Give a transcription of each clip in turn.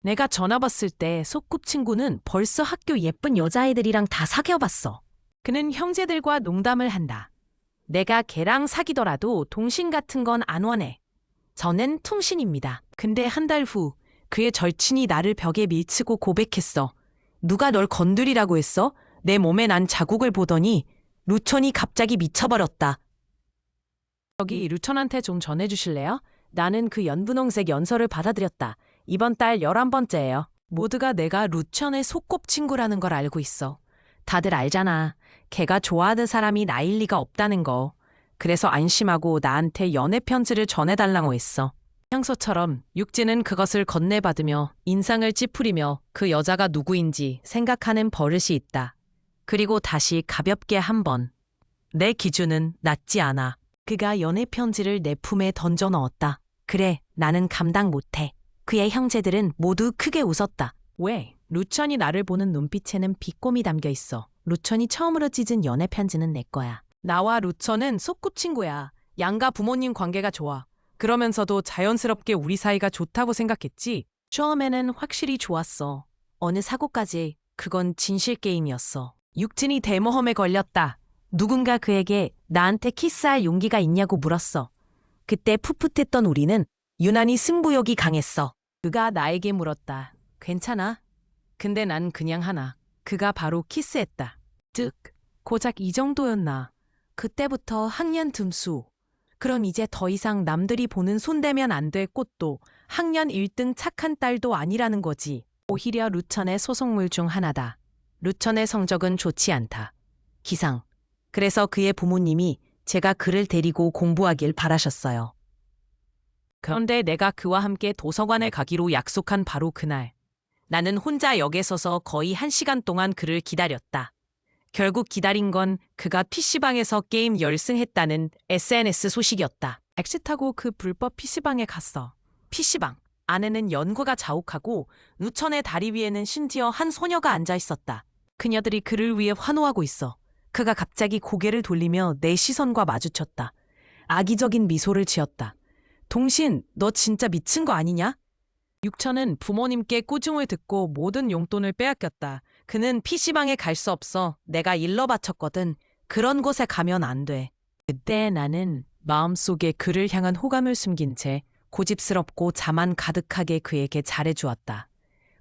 내가 전화 받을 때 소꿉친구는 벌써 학교 예쁜 여자애들이랑 다 사귀어봤어. 그는 형제들과 농담을 한다. 내가 걔랑 사귀더라도 동신 같은 건 안 원해. 저는 통신입니다. 근데 한 달 후 그의 절친이 나를 벽에 밀치고 고백했어. 누가 널 건드리라고 했어? 내 몸에 난 자국을 보더니 루천이 갑자기 미쳐버렸다. 저기 루천한테 좀 전해주실래요? 나는 그 연분홍색 연서를 받아들였다. 이번 달 11번째예요. 모두가 내가 루천의 소꿉친구라는 걸 알고 있어. 다들 알잖아. 걔가 좋아하는 사람이 나일 리가 없다는 거. 그래서 안심하고 나한테 연애 편지를 전해달라고 했어. 평소처럼 육지는 그것을 건네받으며 인상을 찌푸리며 그 여자가 누구인지 생각하는 버릇이 있다. 그리고 다시 가볍게 한 번. 내 기준은 낮지 않아. 그가 연애 편지를 내 품에 던져 넣었다. 그래, 나는 감당 못해. 그의 형제들은 모두 크게 웃었다. 왜? 루천이 나를 보는 눈빛에는 비꼼이 담겨 있어. 루천이 처음으로 찢은 연애 편지는 내 거야. 나와 루천은 소꿉친구야. 양가 부모님 관계가 좋아. 그러면서도 자연스럽게 우리 사이가 좋다고 생각했지. 처음에는 확실히 좋았어. 어느 사고까지 그건 진실 게임이었어. 육진이 대모험에 걸렸다. 누군가 그에게 나한테 키스할 용기가 있냐고 물었어. 그때 풋풋했던 우리는 유난히 승부욕이 강했어. 그가 나에게 물었다. 괜찮아? 근데 난 그냥 하나. 그가 바로 키스했다. 즉, 고작 이 정도였나. 그때부터 학년 듬수. 그럼 이제 더 이상 남들이 보는 손대면 안 될 꽃도 학년 1등 착한 딸도 아니라는 거지. 오히려 루천의 소속물 중 하나다. 루천의 성적은 좋지 않다. 기상. 그래서 그의 부모님이 제가 그를 데리고 공부하길 바라셨어요. 그런데 내가 그와 함께 도서관에 가기로 약속한 바로 그날. 나는 혼자 역에 서서 거의 1시간 동안 그를 기다렸다. 결국 기다린 건 그가 PC방에서 게임 열승했다는 SNS 소식이었다. 엑시타고 그 불법 PC방에 갔어. PC방. 안에는 연구가 자욱하고 루천의 다리 위에는 심지어 한 소녀가 앉아 있었다. 그녀들이 그를 위해 환호하고 있어. 그가 갑자기 고개를 돌리며 내 시선과 마주쳤다. 악의적인 미소를 지었다. 동신, 너 진짜 미친 거 아니냐? 육천은 부모님께 꾸중을 듣고 모든 용돈을 빼앗겼다. 그는 PC방에 갈 수 없어. 내가 일러 바쳤거든. 그런 곳에 가면 안 돼. 그때 나는 마음속에 그를 향한 호감을 숨긴 채 고집스럽고 자만 가득하게 그에게 잘해주었다.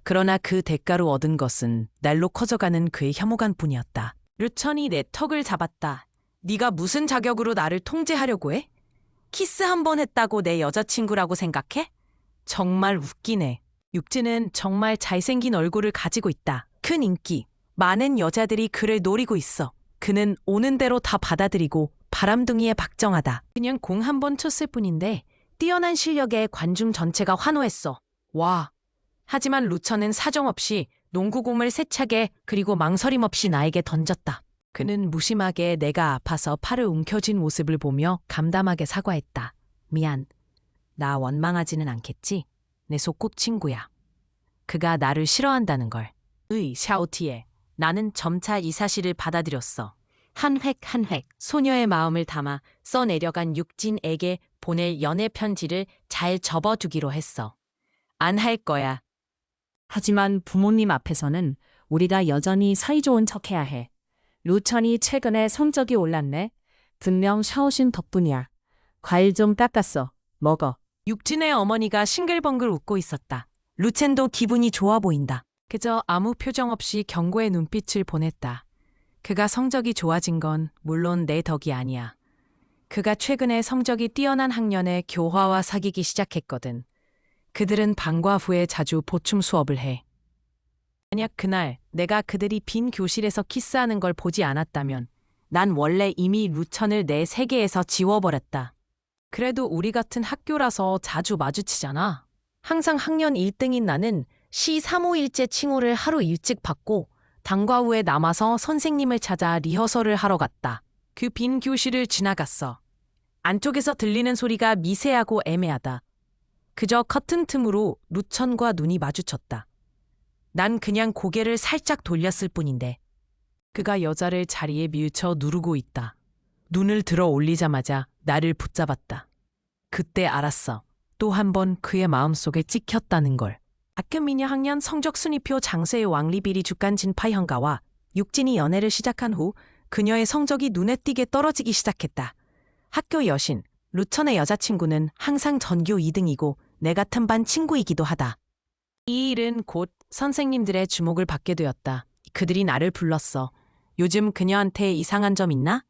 그러나 그 대가로 얻은 것은 날로 커져가는 그의 혐오감 뿐이었다. 루천이 내 턱을 잡았다. 네가 무슨 자격으로 나를 통제하려고 해? 키스 한 번 했다고 내 여자친구라고 생각해? 정말 웃기네. 육지는 정말 잘생긴 얼굴을 가지고 있다. 큰 인기. 많은 여자들이 그를 노리고 있어. 그는 오는 대로 다 받아들이고 바람둥이에 박정하다. 그냥 공 한 번 쳤을 뿐인데 뛰어난 실력에 관중 전체가 환호했어. 와. 하지만 루천은 사정없이 농구공을 세차게 그리고 망설임 없이 나에게 던졌다. 그는 무심하게 내가 아파서 팔을 움켜쥔 모습을 보며 감담하게 사과했다. 미안. 나 원망하지는 않겠지? 내 소꿉친구야. 그가 나를 싫어한다는 걸. 샤오티에. 나는 점차 이 사실을 받아들였어. 한 획 한 획 소녀의 마음을 담아 써내려간 육진에게 보낼 연애 편지를 잘 접어두기로 했어. 안 할 거야. 하지만 부모님 앞에서는 우리가 여전히 사이좋은 척해야 해. 루천이 최근에 성적이 올랐네. 분명 샤오신 덕분이야. 과일 좀 닦았어. 먹어. 육진의 어머니가 싱글벙글 웃고 있었다. 루첸도 기분이 좋아 보인다. 그저 아무 표정 없이 경고의 눈빛을 보냈다. 그가 성적이 좋아진 건 물론 내 덕이 아니야. 그가 최근에 성적이 뛰어난 학년에 교화와 사귀기 시작했거든. 그들은 방과 후에 자주 보충 수업을 해. 만약 그날 내가 그들이 빈 교실에서 키스하는 걸 보지 않았다면 난 원래 이미 루천을 내 세계에서 지워버렸다. 그래도 우리 같은 학교라서 자주 마주치잖아. 항상 학년 1등인 나는 시 3호일제 칭호를 하루 일찍 받고 당과 후에 남아서 선생님을 찾아 리허설을 하러 갔다. 그 빈 교실을 지나갔어. 안쪽에서 들리는 소리가 미세하고 애매하다. 그저 커튼 틈으로 루천과 눈이 마주쳤다. 난 그냥 고개를 살짝 돌렸을 뿐인데 그가 여자를 자리에 밀쳐 누르고 있다. 눈을 들어 올리자마자 나를 붙잡았다. 그때 알았어. 또 한 번 그의 마음속에 찍혔다는 걸. 학교 미녀 학년 성적 순위표 장세의 왕리비리 주간 진파 형가와 육진이 연애를 시작한 후 그녀의 성적이 눈에 띄게 떨어지기 시작했다. 학교 여신, 루천의 여자친구는 항상 전교 2등이고 내 같은 반 친구이기도 하다. 이 일은 곧 선생님들의 주목을 받게 되었다. 그들이 나를 불렀어. 요즘 그녀한테 이상한 점 있나?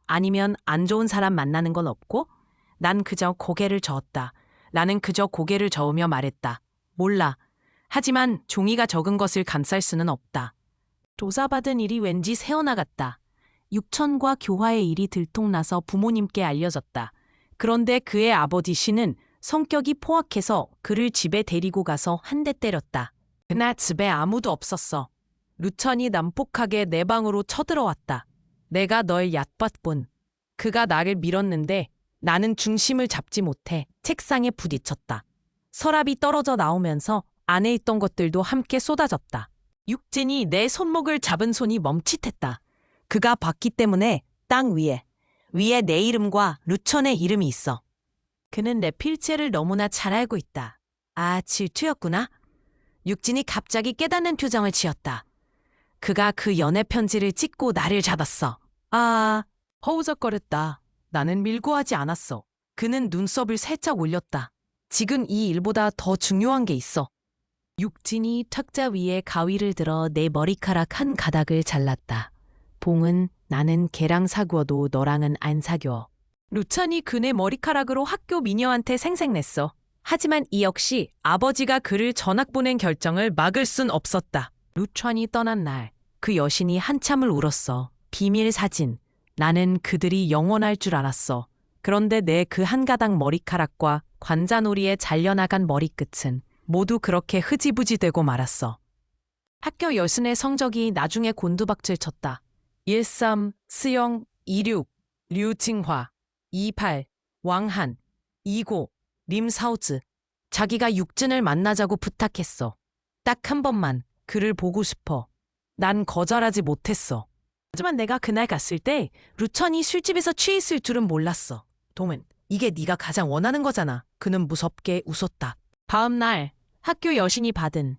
아니면 안 좋은 사람 만나는 건 없고? 난 그저 고개를 저었다. 나는 그저 고개를 저으며 말했다. 몰라. 하지만 종이가 적은 것을 감쌀 수는 없다. 조사받은 일이 왠지 새어나갔다. 육천과 교화의 일이 들통나서 부모님께 알려졌다. 그런데 그의 아버지 씨는 성격이 포악해서 그를 집에 데리고 가서 한 대 때렸다. 그날 집에 아무도 없었어. 루천이 난폭하게 내 방으로 쳐들어왔다. 내가 널 얕봤군. 그가 나를 밀었는데 나는 중심을 잡지 못해 책상에 부딪혔다. 서랍이 떨어져 나오면서 안에 있던 것들도 함께 쏟아졌다. 육진이 내 손목을 잡은 손이 멈칫했다. 그가 봤기 때문에 땅 위에 내 이름과 루천의 이름이 있어. 그는 내 필체를 너무나 잘 알고 있다. 아, 질투였구나. 육진이 갑자기 깨닫는 표정을 지었다. 그가 그 연애 편지를 찍고 나를 잡았어. 아, 허우적거렸다. 나는 밀고 하지 않았어. 그는 눈썹을 살짝 올렸다. 지금 이 일보다 더 중요한 게 있어. 육진이 탁자 위에 가위를 들어 내 머리카락 한 가닥을 잘랐다. 봉은 나는 걔랑 사귀어도 너랑은 안 사겨. 루천이 그네 머리카락으로 학교 미녀한테 생색냈어. 하지만 이 역시 아버지가 그를 전학 보낸 결정을 막을 순 없었다. 루천이 떠난 날, 그 여신이 한참을 울었어. 비밀 사진. 나는 그들이 영원할 줄 알았어. 그런데 내 그 한 가닥 머리카락과 관자놀이에 잘려나간 머리끝은 모두 그렇게 흐지부지 되고 말았어. 학교 여신의 성적이 나중에 곤두박질 쳤다. 13, 스영, 26, 류칭화, 28, 왕한, 이고, 림사우즈. 자기가 육진을 만나자고 부탁했어. 딱 한 번만 그를 보고 싶어. 난 거절하지 못했어. 하지만 내가 그날 갔을 때 루천이 술집에서 취했을 줄은 몰랐어. 동은, 이게 네가 가장 원하는 거잖아. 그는 무섭게 웃었다. 다음 날 학교 여신이 받은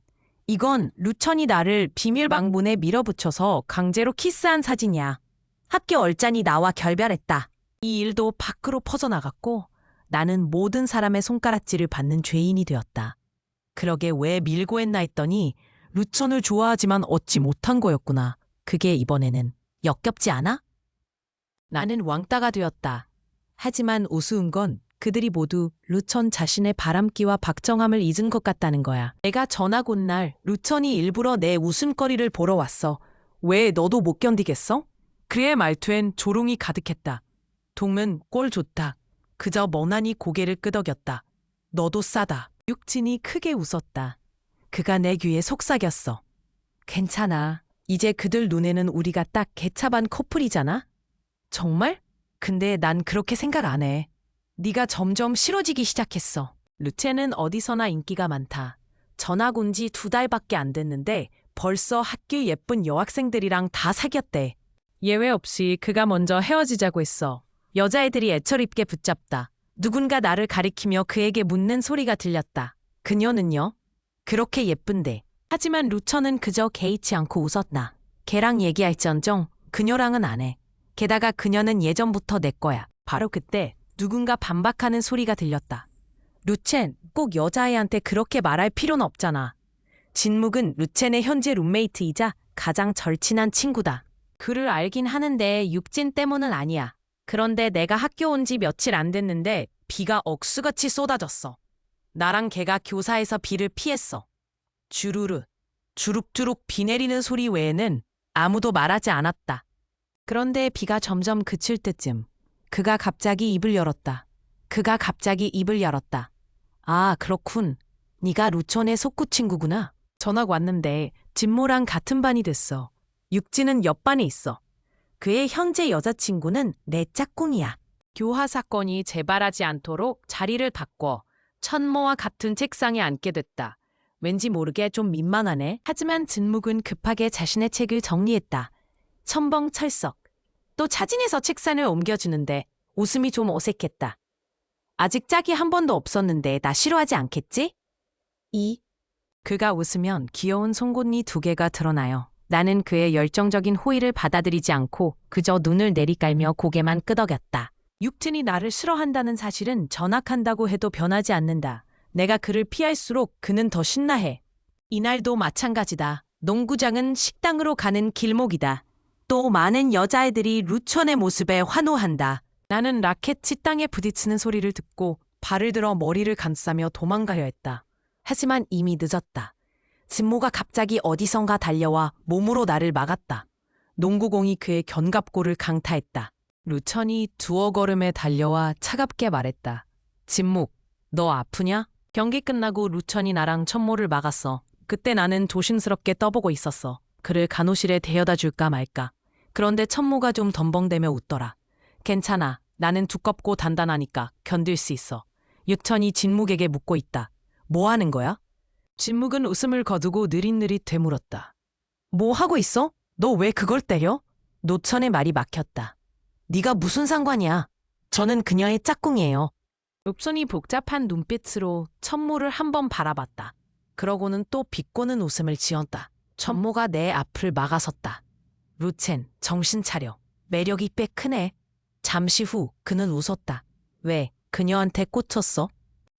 이건 루천이 나를 비밀 방문에 밀어붙여서 강제로 키스한 사진이야. 학교 얼짠이 나와 결별했다. 이 일도 밖으로 퍼져나갔고 나는 모든 사람의 손가락질을 받는 죄인이 되었다. 그러게 왜 밀고 했나 했더니 루천을 좋아하지만 얻지 못한 거였구나. 그게 이번에는 역겹지 않아? 나는 왕따가 되었다. 하지만 우스운 건 그들이 모두 루천 자신의 바람기와 박정함을 잊은 것 같다는 거야. 내가 전학 온 날 루천이 일부러 내 웃음거리를 보러 왔어. 왜 너도 못 견디겠어? 그의 말투엔 조롱이 가득했다. 동문 꼴 좋다. 그저 멍하니 고개를 끄덕였다. 너도 싸다. 육진이 크게 웃었다. 그가 내 귀에 속삭였어. 괜찮아. 이제 그들 눈에는 우리가 딱 개차반 커플이잖아? 정말? 근데 난 그렇게 생각 안 해. 네가 점점 싫어지기 시작했어. 루체는 어디서나 인기가 많다. 전학 온 지 2달밖에 안 됐는데 벌써 학교 예쁜 여학생들이랑 다 사귀었대. 예외 없이 그가 먼저 헤어지자고 했어. 여자애들이 애처롭게 붙잡다. 누군가 나를 가리키며 그에게 묻는 소리가 들렸다. 그녀는요? 그렇게 예쁜데. 하지만 루천은 그저 개의치 않고 웃었나. 걔랑 얘기할지언정 그녀랑은 안 해. 게다가 그녀는 예전부터 내 거야. 바로 그때 누군가 반박하는 소리가 들렸다. 루첸, 꼭 여자애한테 그렇게 말할 필요는 없잖아. 진묵은 루첸의 현재 룸메이트이자 가장 절친한 친구다. 그를 알긴 하는데 육진 때문은 아니야. 그런데 내가 학교 온 지 며칠 안 됐는데 비가 억수같이 쏟아졌어. 나랑 걔가 교사에서 비를 피했어. 주르르, 주룩주룩 비 내리는 소리 외에는 아무도 말하지 않았다. 그런데 비가 점점 그칠 때쯤 그가 갑자기 입을 열었다. 아, 그렇군. 네가 루천의 속구친구구나. 전학 왔는데 진모랑 같은 반이 됐어. 육진은 옆반에 있어. 그의 현재 여자친구는 내 짝꿍이야. 교화 사건이 재발하지 않도록 자리를 바꿔 천모와 같은 책상에 앉게 됐다. 왠지 모르게 좀 민망하네. 하지만 진묵은 급하게 자신의 책을 정리했다. 첨벙철썩. 또 차진해서 책상을 옮겨주는데 웃음이 좀 어색했다. 아직 짝이 한 번도 없었는데 나 싫어하지 않겠지? 그가 웃으면 귀여운 송곳니 2개가 드러나요. 나는 그의 열정적인 호의를 받아들이지 않고 그저 눈을 내리깔며 고개만 끄덕였다. 육진이 나를 싫어한다는 사실은 전학한다고 해도 변하지 않는다. 내가 그를 피할수록 그는 더 신나해. 이날도 마찬가지다. 농구장은 식당으로 가는 길목이다. 또 많은 여자애들이 루천의 모습에 환호한다. 나는 라켓이 땅에 부딪히는 소리를 듣고 발을 들어 머리를 감싸며 도망가려 했다. 하지만 이미 늦었다. 진모가 갑자기 어디선가 달려와 몸으로 나를 막았다. 농구공이 그의 견갑골을 강타했다. 루천이 두어 걸음에 달려와 차갑게 말했다. 진묵, 너 아프냐? 경기 끝나고 루천이 나랑 천모를 막았어. 그때 나는 조심스럽게 떠보고 있었어. 그를 간호실에 데려다 줄까 말까. 그런데 천모가 좀 덤벙대며 웃더라. 괜찮아. 나는 두껍고 단단하니까 견딜 수 있어. 육천이 진묵에게 묻고 있다. 뭐 하는 거야? 진묵은 웃음을 거두고 느릿느릿 되물었다. 뭐 하고 있어? 너 왜 그걸 때려? 노천의 말이 막혔다. 네가 무슨 상관이야? 저는 그녀의 짝꿍이에요. 읍손이 복잡한 눈빛으로 천모를 한번 바라봤다. 그러고는 또 비꼬는 웃음을 지었다. 천모가 내 앞을 막아섰다. 루첸, 정신 차려. 매력이 꽤 크네. 잠시 후 그는 웃었다. 왜, 그녀한테 꽂혔어?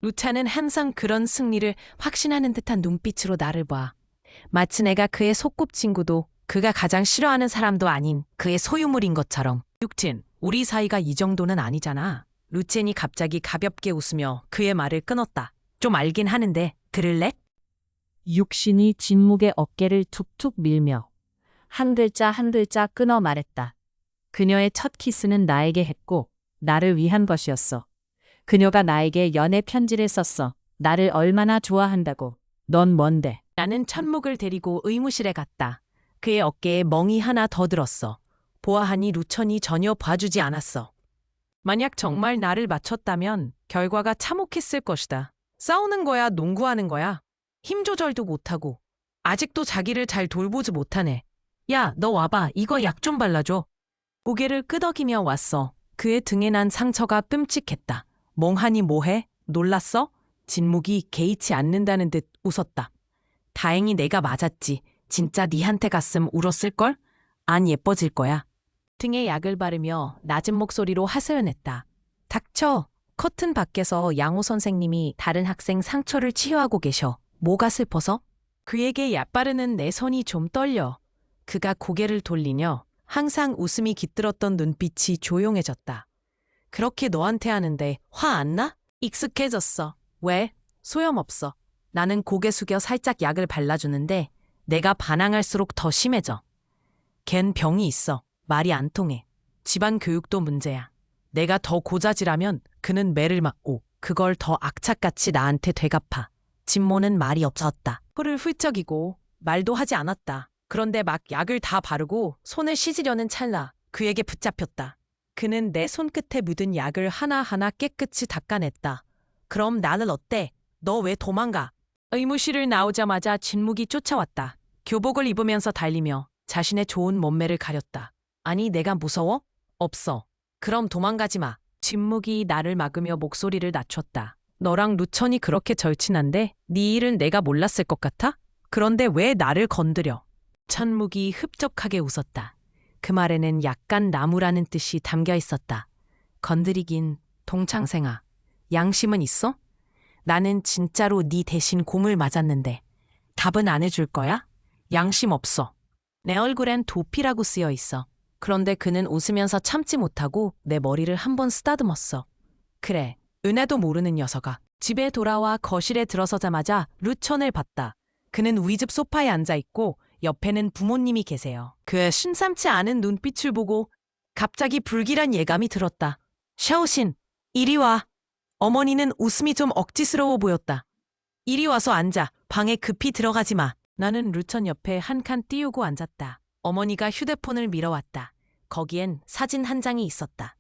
루차는 항상 그런 승리를 확신하는 듯한 눈빛으로 나를 봐. 마치 내가 그의 소꿉친구도 그가 가장 싫어하는 사람도 아닌 그의 소유물인 것처럼. 육진, 우리 사이가 이 정도는 아니잖아. 루첸이 갑자기 가볍게 웃으며 그의 말을 끊었다. 좀 알긴 하는데 들을래? 육신이 진묵의 어깨를 툭툭 밀며 한 글자 한 글자 끊어 말했다. 그녀의 첫 키스는 나에게 했고 나를 위한 것이었어. 그녀가 나에게 연애 편지를 썼어. 나를 얼마나 좋아한다고. 넌 뭔데? 나는 천목을 데리고 의무실에 갔다. 그의 어깨에 멍이 하나 더 들었어. 보아하니 루천이 전혀 봐주지 않았어. 만약 정말 나를 맞췄다면 결과가 참혹했을 것이다. 싸우는 거야, 농구하는 거야. 힘 조절도 못하고. 아직도 자기를 잘 돌보지 못하네. 야, 너 와봐. 이거 약 좀 발라줘. 고개를 끄덕이며 왔어. 그의 등에 난 상처가 끔찍했다. 멍하니 뭐해? 놀랐어? 진묵이 개의치 않는다는 듯 웃었다. 다행히 내가 맞았지. 진짜 니한테 갔음 울었을걸? 안 예뻐질 거야. 등에 약을 바르며 낮은 목소리로 하소연했다. 닥쳐. 커튼 밖에서 양호 선생님이 다른 학생 상처를 치유하고 계셔. 뭐가 슬퍼서? 그에게 약 바르는 내 손이 좀 떨려. 그가 고개를 돌리며 항상 웃음이 깃들었던 눈빛이 조용해졌다. 그렇게 너한테 하는데 화 안 나? 익숙해졌어. 왜? 소용없어. 나는 고개 숙여 살짝 약을 발라주는데 내가 반항할수록 더 심해져. 걘 병이 있어. 말이 안 통해. 집안 교육도 문제야. 내가 더 고자질하면 그는 매를 맞고 그걸 더 악착같이 나한테 되갚아. 진모는 말이 없었다. 코를 훌쩍이고 말도 하지 않았다. 그런데 막 약을 다 바르고 손을 씻으려는 찰나 그에게 붙잡혔다. 그는 내 손끝에 묻은 약을 하나하나 깨끗이 닦아냈다. 그럼 나는 어때? 너 왜 도망가? 의무실을 나오자마자 진묵이 쫓아왔다. 교복을 입으면서 달리며 자신의 좋은 몸매를 가렸다. 아니, 내가 무서워? 없어. 그럼 도망가지 마. 진묵이 나를 막으며 목소리를 낮췄다. 너랑 루천이 그렇게 절친한데 네 일은 내가 몰랐을 것 같아? 그런데 왜 나를 건드려? 천묵이 흡족하게 웃었다. 그 말에는 약간 나무라는 뜻이 담겨 있었다. 건드리긴 동창생아. 양심은 있어? 나는 진짜로 네 대신 곰을 맞았는데 답은 안 해줄 거야? 양심 없어. 내 얼굴엔 도피라고 쓰여 있어. 그런데 그는 웃으면서 참지 못하고 내 머리를 한번 쓰다듬었어. 그래, 은혜도 모르는 녀석아. 집에 돌아와 거실에 들어서자마자 루천을 봤다. 그는 우리 집 소파에 앉아있고 옆에는 부모님이 계세요. 그의 심상치 않은 눈빛을 보고 갑자기 불길한 예감이 들었다. 샤오신, 이리 와. 어머니는 웃음이 좀 억지스러워 보였다. 이리 와서 앉아. 방에 급히 들어가지 마. 나는 루천 옆에 한 칸 띄우고 앉았다. 어머니가 휴대폰을 밀어왔다. 거기엔 사진 한 장이 있었다.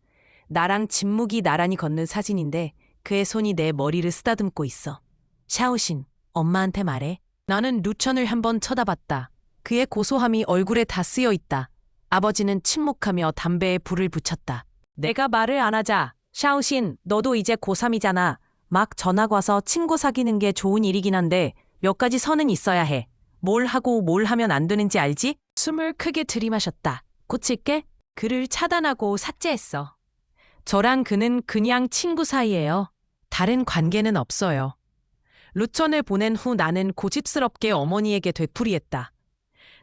나랑 진묵이 나란히 걷는 사진인데 그의 손이 내 머리를 쓰다듬고 있어. 샤오신, 엄마한테 말해. 나는 루천을 한번 쳐다봤다. 그의 고소함이 얼굴에 다 쓰여 있다. 아버지는 침묵하며 담배에 불을 붙였다. 내가 말을 안 하자. 샤오신, 너도 이제 고3이잖아. 막 전학 와서 친구 사귀는 게 좋은 일이긴 한데 몇 가지 선은 있어야 해. 뭘 하고 뭘 하면 안 되는지 알지? 숨을 크게 들이마셨다. 고칠게? 그를 차단하고 삭제했어. 저랑 그는 그냥 친구 사이예요. 다른 관계는 없어요. 루천을 보낸 후 나는 고집스럽게 어머니에게 되풀이했다.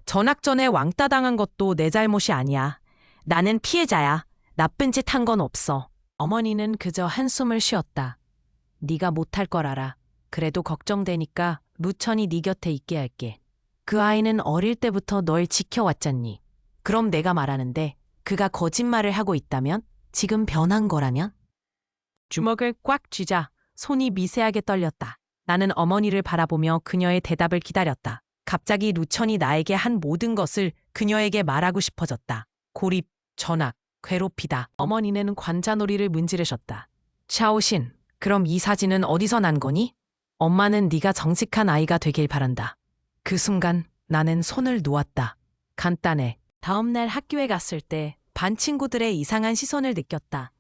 전학 전에 왕따 당한 것도 내 잘못이 아니야. 나는 피해자야. 나쁜 짓 한 건 없어. 어머니는 그저 한숨을 쉬었다. 네가 못할 걸 알아. 그래도 걱정되니까 루천이 네 곁에 있게 할게. 그 아이는 어릴 때부터 널 지켜왔잖니. 그럼 내가 말하는데 그가 거짓말을 하고 있다면? 지금 변한 거라면? 주먹을 꽉 쥐자 손이 미세하게 떨렸다. 나는 어머니를 바라보며 그녀의 대답을 기다렸다. 갑자기 루천이 나에게 한 모든 것을 그녀에게 말하고 싶어졌다. 고립, 전학, 괴롭히다. 어머니는 관자놀이를 문지르셨다. 샤오신, 그럼 이 사진은 어디서 난 거니? 엄마는 네가 정직한 아이가 되길 바란다. 그 순간 나는 손을 놓았다. 간단해. 다음날 학교에 갔을 때 반 친구들의 이상한 시선을 느꼈다.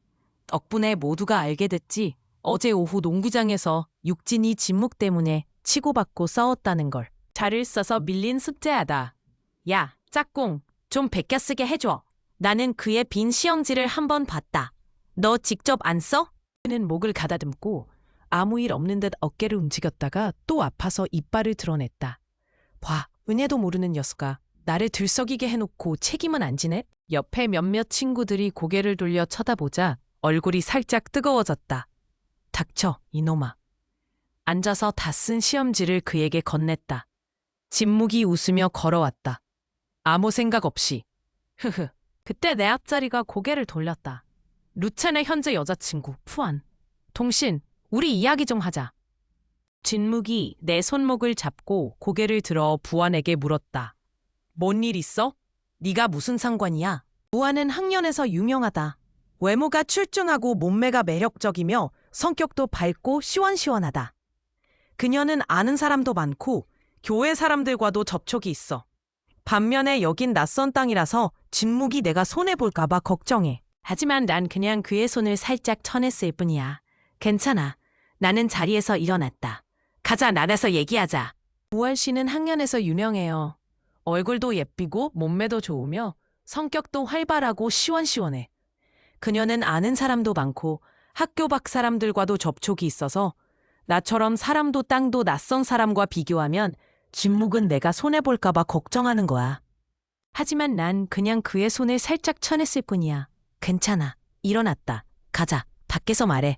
덕분에 모두가 알게 됐지. 어제 오후 농구장에서 육진이 진묵 때문에 치고받고 싸웠다는 걸. 자를 써서 밀린 숙제하다. 야, 짝꿍, 좀 베껴쓰게 해줘. 나는 그의 빈 시험지를 한번 봤다. 너 직접 안 써? 그는 목을 가다듬고 아무 일 없는 듯 어깨를 움직였다가 또 아파서 이빨을 드러냈다. 봐, 은혜도 모르는 녀석아. 나를 들썩이게 해놓고 책임은 안 지네? 옆에 몇몇 친구들이 고개를 돌려 쳐다보자 얼굴이 살짝 뜨거워졌다. 닥쳐, 이놈아. 앉아서 다 쓴 시험지를 그에게 건넸다. 진묵이 웃으며 걸어왔다. 아무 생각 없이. 흐흐. 그때 내 앞자리가 고개를 돌렸다. 루첸의 현재 여자친구, 푸안. 동신, 우리 이야기 좀 하자. 진묵이 내 손목을 잡고 고개를 들어 부안에게 물었다. 뭔 일 있어? 네가 무슨 상관이야? 부안은 학년에서 유명하다. 외모가 출중하고 몸매가 매력적이며 성격도 밝고 시원시원하다. 그녀는 아는 사람도 많고 교회 사람들과도 접촉이 있어. 반면에 여긴 낯선 땅이라서 진묵이 내가 손해볼까봐 걱정해. 하지만 난 그냥 그의 손을 살짝 쳐냈을 뿐이야. 괜찮아. 나는 자리에서 일어났다. 가자, 나가서 얘기하자. 우월 씨는 학년에서 유명해요. 얼굴도 예쁘고 몸매도 좋으며 성격도 활발하고 시원시원해. 그녀는 아는 사람도 많고 학교 밖 사람들과도 접촉이 있어서 나처럼 사람도 땅도 낯선 사람과 비교하면 진묵은 내가 손해볼까봐 걱정하는 거야. 하지만 난 그냥 그의 손을 살짝 쳐냈을 뿐이야. 괜찮아. 일어났다. 가자. 밖에서 말해.